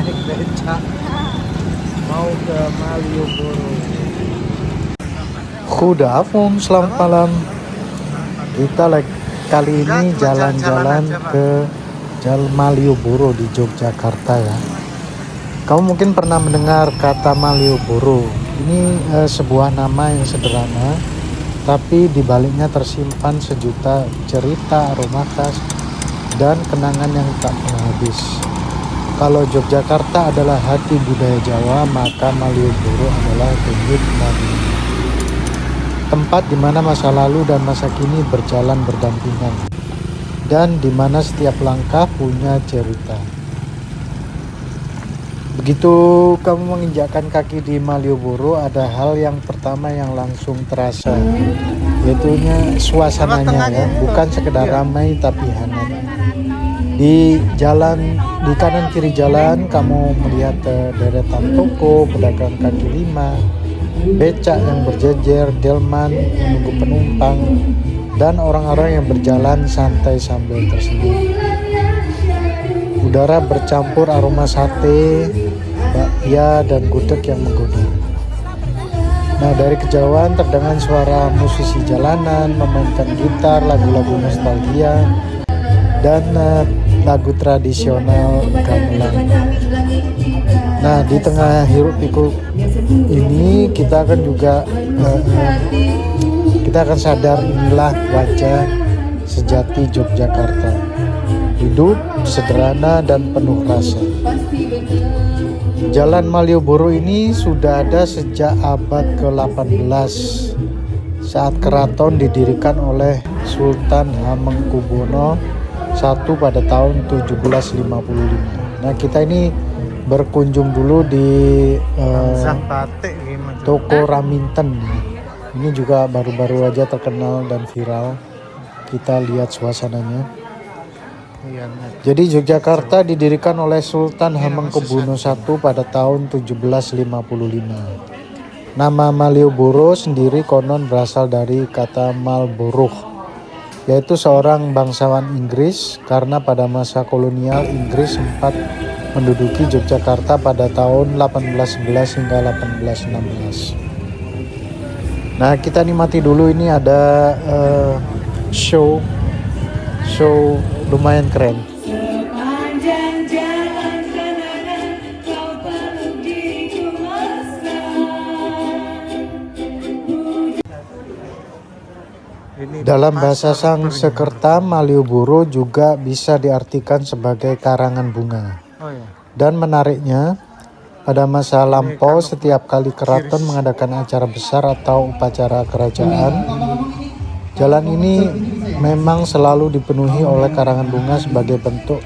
naik becak mau ke Malioboro. Khudafum, selamat malam. Kita kali ini jalan-jalan ke Jalan Malioboro di Yogyakarta ya. Kamu mungkin pernah mendengar kata Malioboro. Ini sebuah nama yang sederhana, tapi di baliknya tersimpan sejuta cerita, aroma khas, dan kenangan yang tak pernah habis. Kalau Yogyakarta adalah hati budaya Jawa, maka Malioboro adalah denyut nadi. Tempat di mana masa lalu dan masa kini berjalan berdampingan, dan di mana setiap langkah punya cerita. Begitu kamu menginjakkan kaki di Malioboro, ada hal yang pertama yang langsung terasa, yaitu suasananya ya, bukan sekedar ramai tapi hangat. Di kanan kiri jalan kamu melihat deretan toko, pedagang kaki lima, becak yang berjejer, delman menunggu penumpang, dan orang-orang yang berjalan santai sambil tersenyum. Udara bercampur aroma sate, bakpia, dan gudeg yang menggoda. Nah, dari kejauhan terdengar suara musisi jalanan memainkan gitar, lagu-lagu nostalgia, dan lagu tradisional gamelan. Nah, di tengah hiruk pikuk ini kita akan sadar inilah wajah sejati Yogyakarta. Hidup sederhana dan penuh rasa. Jalan Malioboro ini sudah ada sejak abad ke-18 saat keraton didirikan oleh Sultan Hamengkubuwono I pada tahun 1755. Nah, kita ini berkunjung dulu di toko Raminten. Ini juga baru-baru aja terkenal dan viral. Kita lihat suasananya. Jadi Yogyakarta didirikan oleh Sultan Hamengkubuwono I pada tahun 1755. Nama Malioboro sendiri konon berasal dari kata Marlborough, yaitu seorang bangsawan Inggris, karena pada masa kolonial Inggris sempat menduduki Yogyakarta pada tahun 1811 hingga 1816. Nah, kita nikmati dulu, ini ada show lumayan keren. Dalam bahasa Sanskerta, Malioboro juga bisa diartikan sebagai karangan bunga. Dan menariknya, pada masa lampau setiap kali keraton mengadakan acara besar atau upacara kerajaan, jalan ini memang selalu dipenuhi oleh karangan bunga sebagai bentuk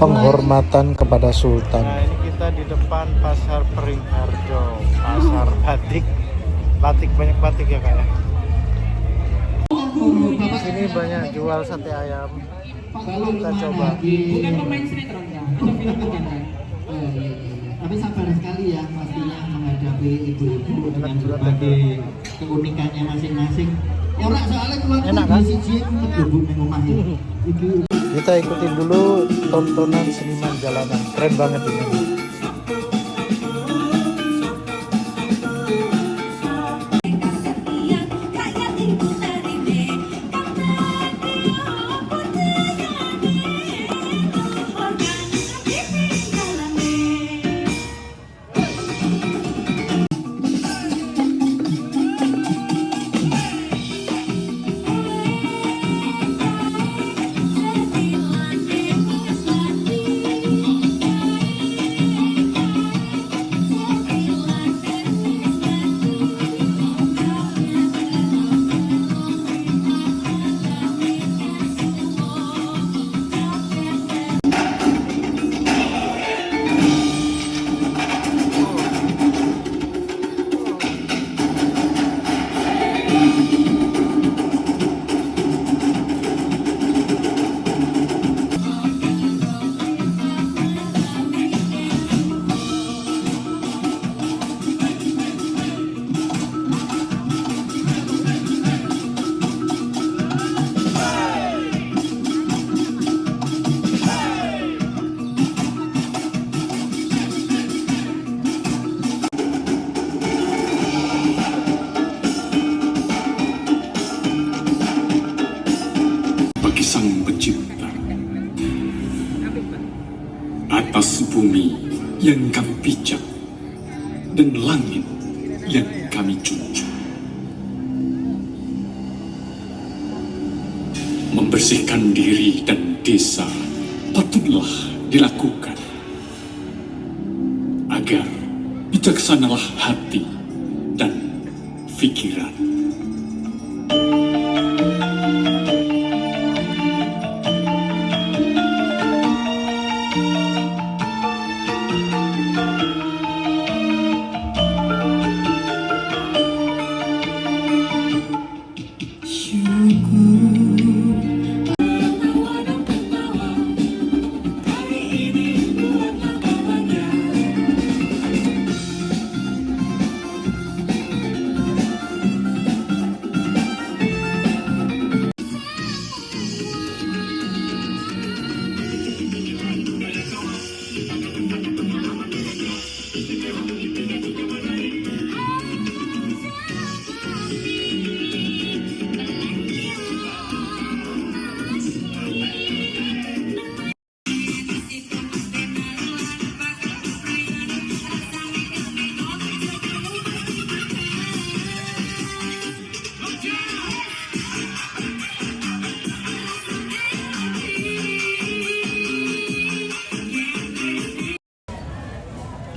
penghormatan kepada Sultan. Nah, ini kita di depan Pasar Beringharjo, pasar batik, banyak batik ya Kak ya. Di sini banyak jual sate ayam. Kita coba. Bukan pemain sinetron ya. Tapi sabar sekali ya pastinya menghadapi ibu-ibu dengan berbagai keunikannya masing-masing. Orang soalnya keluarga kan? Kita ikutin dulu tontonan seniman jalanan. Keren banget ini. atas bumi yang kami pijak dan langit yang kami junjung. Membersihkan diri dan desa patutlah dilakukan, agar bijaksanalah hati dan pikiran.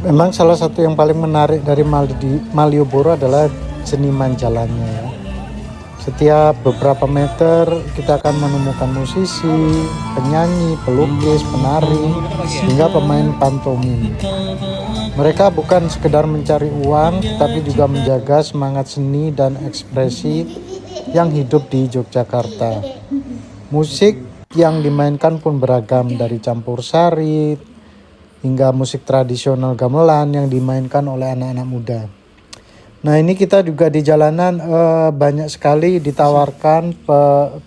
Memang salah satu yang paling menarik dari Malioboro adalah seniman jalannya ya. Setiap beberapa meter kita akan menemukan musisi, penyanyi, pelukis, penari, hingga pemain pantomim. Mereka bukan sekedar mencari uang, tetapi juga menjaga semangat seni dan ekspresi yang hidup di Yogyakarta. Musik yang dimainkan pun beragam, dari campur sari hingga musik tradisional gamelan yang dimainkan oleh anak-anak muda. Nah, ini kita juga di jalanan banyak sekali ditawarkan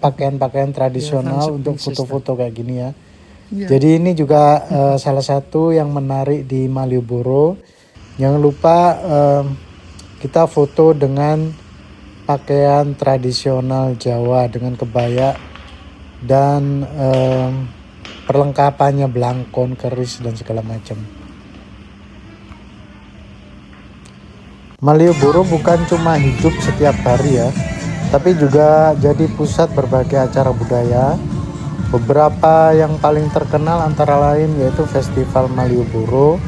pakaian-pakaian tradisional untuk foto-foto kayak gini ya. Jadi ini juga salah satu yang menarik di Malioboro. Jangan lupa kita foto dengan pakaian tradisional Jawa dengan kebaya dan perlengkapannya, belangkon, keris, dan segala macam. Malioboro bukan cuma hidup setiap hari ya, tapi juga jadi pusat berbagai acara budaya. Beberapa yang paling terkenal antara lain yaitu Festival Malioboro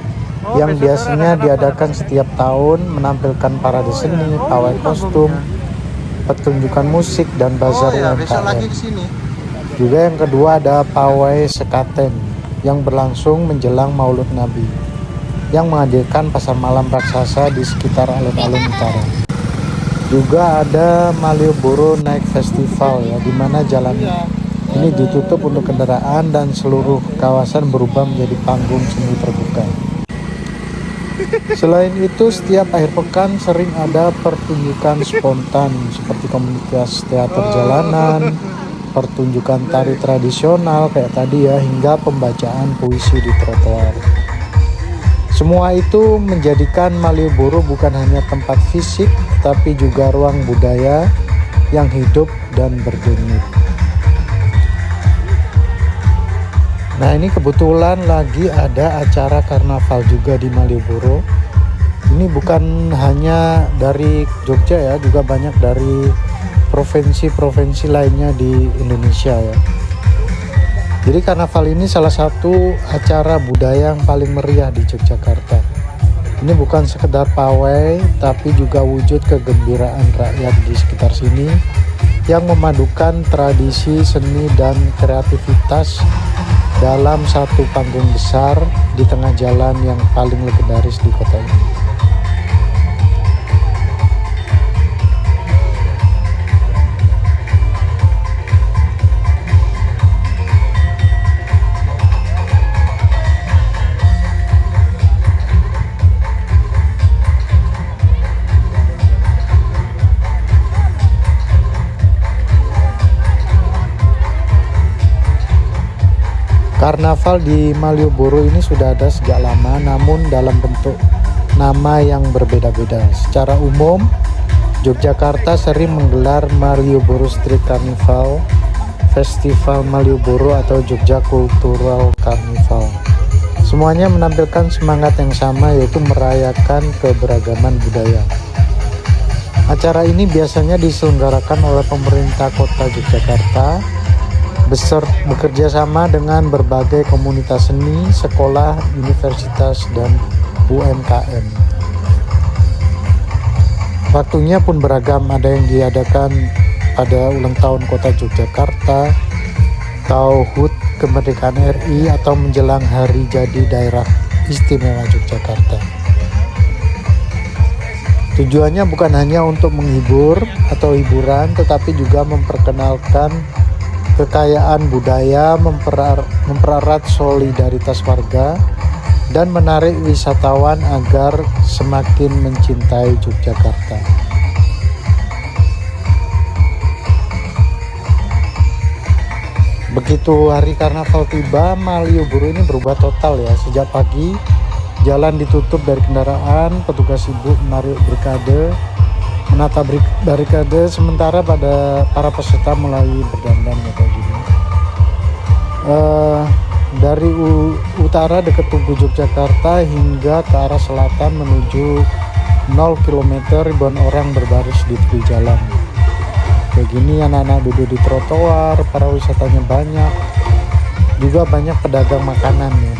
yang biasanya diadakan setiap tahun, menampilkan parade seni, pawai kostum, pertunjukan musik, dan bazar UMKM. Juga yang kedua ada pawai sekaten yang berlangsung menjelang Maulud Nabi, yang menghadirkan pasar malam raksasa di sekitar alun-alun utara. Juga ada Malioboro Night Festival ya, di mana jalan ini ditutup untuk kendaraan dan seluruh kawasan berubah menjadi panggung seni terbuka. Selain itu, setiap akhir pekan sering ada pertunjukan spontan seperti komunitas teater jalanan, pertunjukan tari tradisional kayak tadi ya, hingga pembacaan puisi di trotoar. Semua itu menjadikan Malioboro bukan hanya tempat fisik, tapi juga ruang budaya yang hidup dan berdenyut. Nah, ini kebetulan lagi ada acara karnaval juga di Malioboro. Ini bukan hanya dari Jogja ya, juga banyak dari provinsi-provinsi lainnya di Indonesia ya. Jadi karnaval ini salah satu acara budaya yang paling meriah di Yogyakarta. Ini bukan sekedar pawai, tapi juga wujud kegembiraan rakyat di sekitar sini yang memadukan tradisi, seni, dan kreativitas dalam satu panggung besar di tengah jalan yang paling legendaris di kota ini. Karnaval di Malioboro ini sudah ada sejak lama, namun dalam bentuk nama yang berbeda-beda. Secara umum, Yogyakarta sering menggelar Malioboro Street Carnival, Festival Malioboro, atau Jogja Cultural Carnival. Semuanya menampilkan semangat yang sama, yaitu merayakan keberagaman budaya. Acara ini biasanya diselenggarakan oleh pemerintah Kota Yogyakarta bekerja sama dengan berbagai komunitas seni, sekolah, universitas, dan UMKM. Waktunya pun beragam, ada yang diadakan pada ulang tahun Kota Yogyakarta, atau HUT Kemerdekaan RI, atau menjelang Hari Jadi Daerah Istimewa Yogyakarta. Tujuannya bukan hanya untuk menghibur atau hiburan, tetapi juga memperkenalkan kekayaan budaya, mempererat solidaritas warga, dan menarik wisatawan agar semakin mencintai Yogyakarta. Begitu hari karnaval tiba, Malioboro ini berubah total ya. Sejak pagi, jalan ditutup dari kendaraan, petugas sibuk menarik barikade, menata barikade, sementara para peserta mulai berdandan kayak gini. Dari utara dekat Tugu Yogyakarta hingga ke arah selatan menuju 0 km, ribuan orang berbaris di tepi jalan. Kayak gini, anak-anak duduk di trotoar, para wisatanya banyak, juga banyak pedagang makanan ya.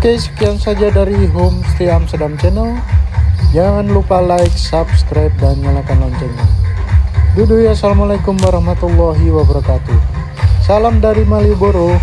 Oke, sekian saja dari Homestay Amsterdam Channel. Jangan lupa like, subscribe, dan nyalakan loncengnya. Assalamualaikum warahmatullahi wabarakatuh. Salam dari Malioboro.